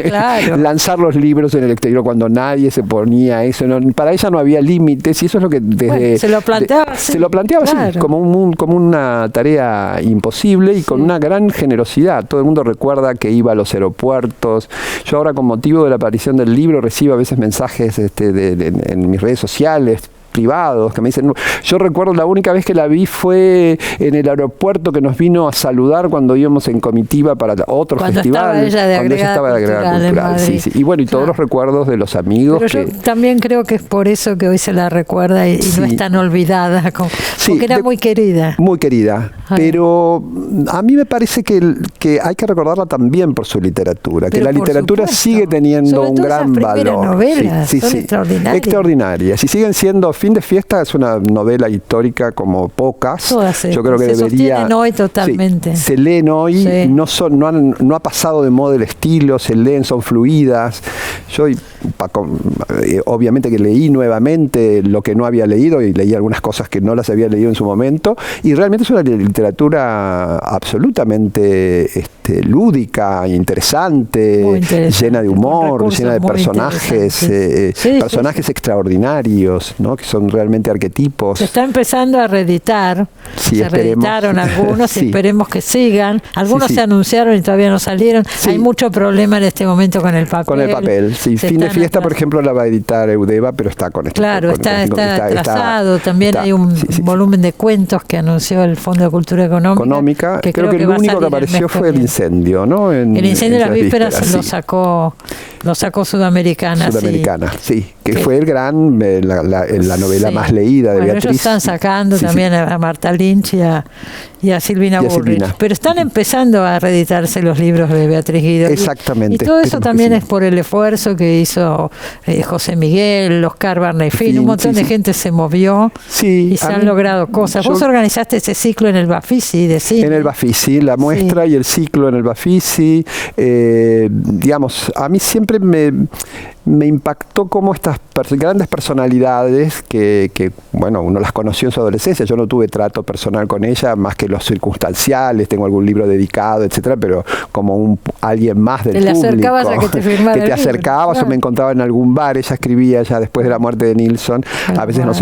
claro. Lanzar los libros en el exterior cuando nadie se ponía eso, para ella no había límites, y eso es lo que se lo planteaba así, claro, como una tarea imposible, y con una gran generosidad. Todo el mundo recuerda que iba a los aeropuertos. Yo ahora, con motivo de la aparición del libro, recibo a veces mensajes en mis redes sociales privados que me dicen, yo recuerdo la única vez que la vi fue en el aeropuerto, que nos vino a saludar cuando íbamos en comitiva para otro festival, cuando ella estaba de agregada cultural. Sí. Y todos los recuerdos de los amigos. Pero yo también creo que es por eso que hoy se la recuerda y no es tan olvidada, porque era muy querida. Muy querida, pero a mí me parece que hay que recordarla también por su literatura, que la literatura sigue teniendo un gran valor. Novelas, son extraordinarias. Y siguen siendo. Fin de fiesta es una novela histórica como pocas. Yo creo que se sostienen hoy totalmente. Se leen hoy, no ha pasado de moda el estilo, se leen, son fluidas. Yo obviamente que leí nuevamente lo que no había leído, y leí algunas cosas que no las había leído en su momento, y realmente es una literatura absolutamente lúdica, interesante, llena de humor, llena de personajes, personajes extraordinarios, ¿no? Que son realmente arquetipos. Se está empezando a reeditar. Se reeditaron algunos y esperemos que sigan. Algunos se anunciaron y todavía no salieron. Hay mucho problema en este momento con el papel. Con el papel, sí. Fin de fiesta, por ejemplo, la va a editar Eudeva, pero está con esto. Claro, está atrasado. También hay un volumen de cuentos que anunció el Fondo de Cultura Económica. Que creo que el único que apareció fue el incendio, ¿no? El incendio de las vísperas lo sacó Sudamericana. Sí. Que fue el gran, la novela más leída de Beatriz. Ellos están sacando también a Marta Lynch y a Silvina Bullrich. Pero están empezando a reeditarse los libros de Beatriz Guido. Exactamente. Y todo eso también es por el esfuerzo que hizo José Miguel, Oscar Barney-Fin, un montón de gente se movió y se han logrado cosas. Vos organizaste ese ciclo en el Bafisi de cine. En el Bafisi, la muestra y el ciclo en el Bafisi. A mí siempre me impactó cómo estas grandes personalidades que uno las conoció en su adolescencia. Yo no tuve trato personal con ella más que los circunstanciales, tengo algún libro dedicado, etcétera, pero como alguien más del público. Te acercabas a que te firmara que te acercabas, o me encontraba en algún bar. Ella escribía ya después de la muerte de Nilsson. A veces nos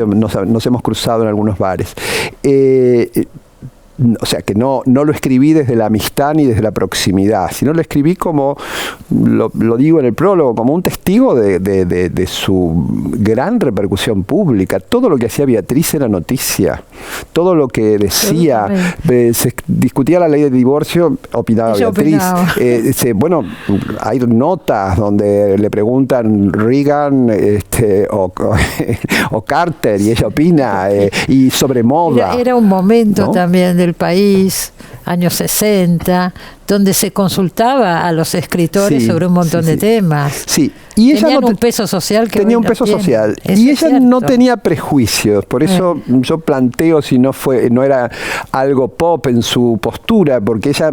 hemos cruzado en algunos bares. o sea, que no lo escribí desde la amistad ni desde la proximidad, sino lo escribí como, lo digo en el prólogo, como un testigo de su gran repercusión pública. Todo lo que hacía Beatriz era noticia. Todo lo que decía, se discutía la ley de divorcio, opinaba Ella Beatriz. opinaba. Bueno, hay notas donde le preguntan Reagan o Carter y ella opina, y sobre moda. Era un momento, ¿no?, también del país, años 60, donde se consultaba a los escritores sobre un montón de temas. Sí, y ella tenían un peso social que tenía hoy un peso no tiene. social. Eso Y es ella no cierto. tenía prejuicios, por eso yo planteo si no era algo pop en su postura, porque ella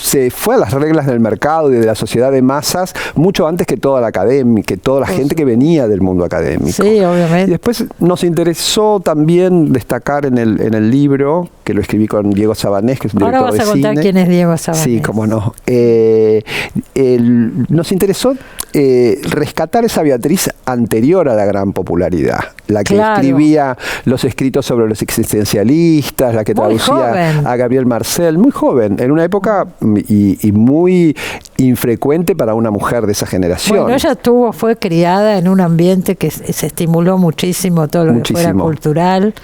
se fue a las reglas del mercado y de la sociedad de masas mucho antes que toda la academia, que toda la gente que venía del mundo académico. Sí, obviamente. Y después nos interesó también destacar en el libro, que lo escribí con Diego Sabanés, que es un director de cine. Ahora vas a contar quién es Diego Sabanés. Sí, cómo no. Nos interesó rescatar esa Beatriz anterior a la gran popularidad, la que escribía los escritos sobre los existencialistas, la que muy traducía joven. a Gabriel Marcel, muy joven, en una época y muy infrecuente para una mujer de esa generación. Bueno, ella fue criada en un ambiente que se estimuló muchísimo todo lo que fuera cultural.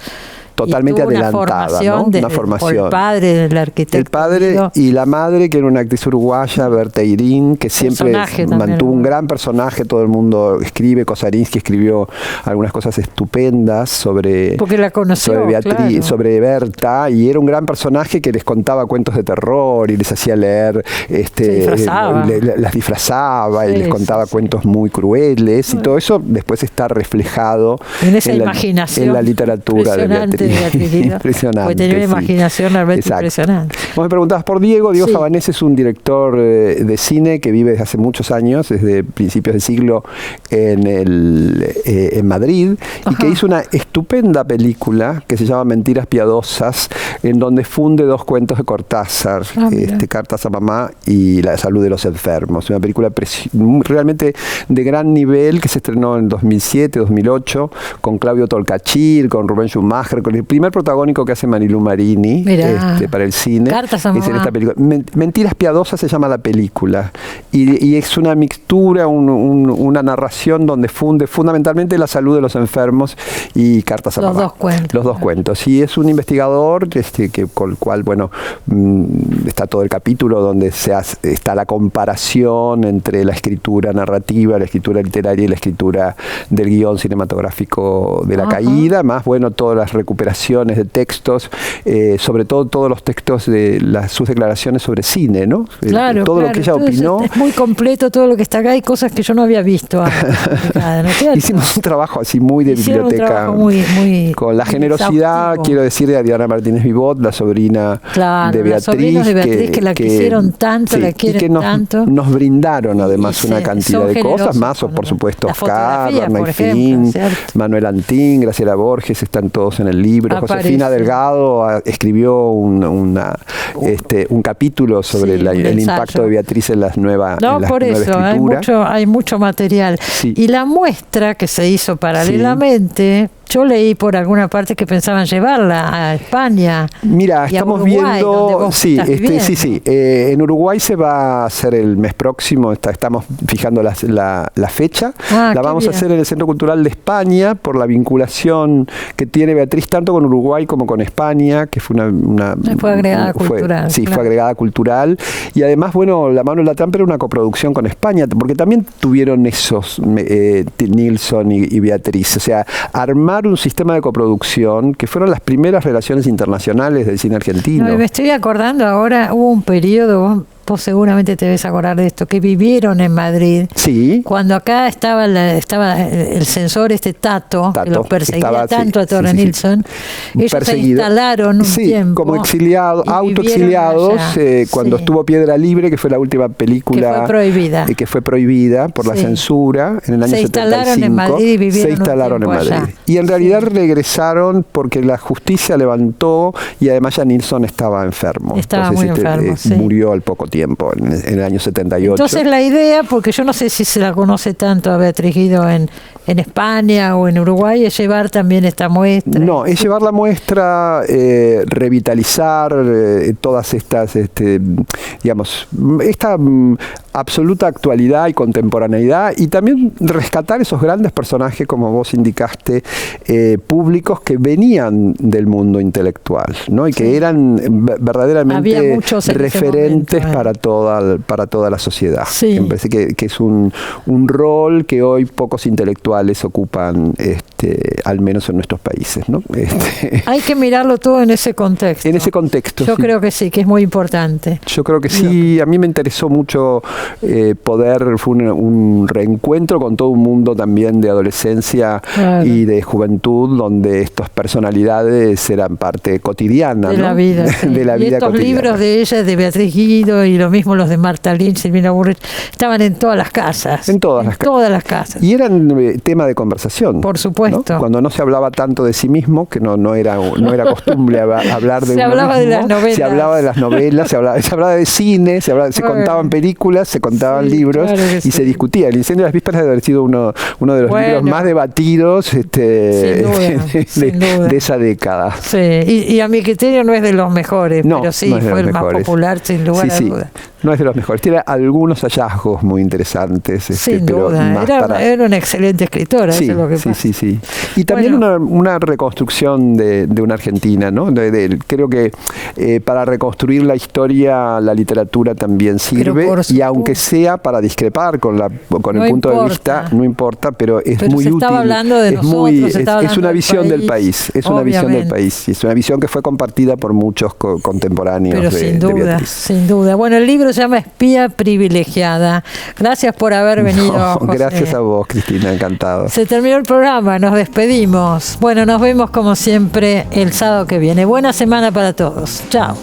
Totalmente adelantada, ¿no? Una formación. Por el padre del arquitecto. El padre y la madre, que era una actriz uruguaya, Berta Irín, que siempre mantuvo un gran personaje. Todo el mundo escribe. Kosarinsky escribió algunas cosas estupendas sobre Beatriz, sobre Berta, y era un gran personaje que les contaba cuentos de terror y les hacía leer, las disfrazaba y les contaba cuentos muy crueles, y todo eso después está reflejado en esa imaginación en la literatura de Beatriz. Impresionante. Porque tenía una imaginación realmente impresionante. Vos me preguntabas por Diego. Diego Sabanés es un director de cine que vive desde hace muchos años, desde principios de siglo en Madrid, y que hizo una estupenda película que se llama Mentiras Piadosas, en donde funde dos cuentos de Cortázar, Cartas a Mamá y La salud de los enfermos. Una película realmente de gran nivel que se estrenó en 2007, 2008, con Claudio Tolcachir, con Rubén Schumacher, con el primer protagónico que hace Marilu Marini para el cine. Cartas a Mamá. Es en esta película. Mentiras Piadosas se llama la película. Y es una mixtura, una narración donde funde fundamentalmente la salud de los enfermos y Cartas a Mamá. Los dos cuentos. Y es un investigador con el cual, está todo el capítulo donde está la comparación entre la escritura narrativa, la escritura literaria y la escritura del guión cinematográfico de la caída, más todas las recuperaciones de textos, sobre todo todos los textos de sus declaraciones sobre cine, ¿no? Todo lo que ella opinó. Es muy completo todo lo que está acá, hay cosas que yo no había visto antes. Hicimos un trabajo así muy de biblioteca, muy con la generosidad, quiero decir, de Adriana Martínez Vivot, la sobrina de Beatriz. La sobrina de Beatriz, que la quisieron tanto, la quieren tanto. Nos brindaron además una cantidad de cosas, más, por supuesto, Oscar, Bernay Fin, Manuel Antín, Graciela Borges, están todos en el libro. Josefina Delgado escribió un capítulo sobre el impacto de Beatriz en las nuevas escrituras. Hay mucho material. Sí. Y la muestra que se hizo paralelamente, yo leí por alguna parte que pensaban llevarla a España. Mira, estamos Uruguay, viendo. En Uruguay se va a hacer el mes próximo, estamos fijando la fecha. La vamos a hacer en el Centro Cultural de España por la vinculación que tiene Beatriz tanto con Uruguay como con España, que fue fue agregada cultural. Sí, fue agregada cultural. Y además, La mano en la trampa era una coproducción con España, porque también tuvieron esos Nilsson y Beatriz. O sea, armar un sistema de coproducción que fueron las primeras relaciones internacionales del cine argentino. Me estoy acordando ahora, hubo un periodo, vos seguramente te debes acordar de esto, que vivieron en Madrid. Sí. Cuando acá estaba el censor Tato, que los perseguía tanto a Torre Nilsson. Ellos se instalaron un tiempo. Como autoexiliados, cuando estuvo Piedra Libre, que fue la última película que fue prohibida por la censura en el año 75. Se instalaron en Madrid y vivieron un tiempo allá. Y en realidad regresaron porque la justicia levantó y además ya Nilsson estaba enfermo. Estaba muy enfermo, murió al poco tiempo. tiempo, en el año 78. Entonces la idea, porque yo no sé si se la conoce tanto a Beatriz Guido en España o en Uruguay, es llevar también esta muestra. No, es llevar la muestra, revitalizar todas estas, digamos, esta absoluta actualidad y contemporaneidad, y también rescatar esos grandes personajes, como vos indicaste, públicos que venían del mundo intelectual, ¿no? Y que eran verdaderamente referentes para toda la sociedad. Sí. Me parece que es un rol que hoy pocos intelectuales ocupan, al menos en nuestros países, ¿no? Hay que mirarlo todo en ese contexto. En ese contexto. Yo creo que sí, que es muy importante. Yo creo que sí. A mí me interesó mucho fue un reencuentro con todo un mundo también de adolescencia y de juventud, donde estas personalidades eran parte cotidiana, de ¿no? la vida. Sí. De la y vida estos cotidiana. libros de ella, de Beatriz Guido, y lo mismo los de Marta Lynch, Silvina Burrich, estaban en todas las casas. En todas las casas. Y eran tema de conversación. Por supuesto. ¿No? Cuando no se hablaba tanto de sí mismo, que no era costumbre hablar de se hablaba mismo, de las novelas. Se hablaba de las novelas, se hablaba de cine, se contaban películas, se contaban libros, claro y se discutía. El incendio de las vísperas debe haber sido uno de los libros más debatidos sin duda. de esa década. Sí, y a mi criterio no es de los mejores, pero sí, no fue el más popular, sin lugar a dudas. No es de los mejores. Tiene algunos hallazgos muy interesantes. Sin pero duda. Era una excelente escritora, sí, eso es lo que pasa. Sí. Y también una reconstrucción de una Argentina, ¿no? Creo que para reconstruir la historia, la literatura también sirve, y aunque sea para discrepar con el punto de vista, no importa, pero es muy se útil. Estaba hablando de es una visión del país. Es una visión del país. Y es una visión que fue compartida por muchos contemporáneos. Pero sin duda, Beatriz. sin duda. Bueno, el libro se llama Espía Privilegiada. Gracias por haber venido, José. Gracias a vos, Cristina, encantado. Se terminó el programa, nos despedimos. Bueno, nos vemos como siempre el sábado que viene. Buena semana para todos. Chao.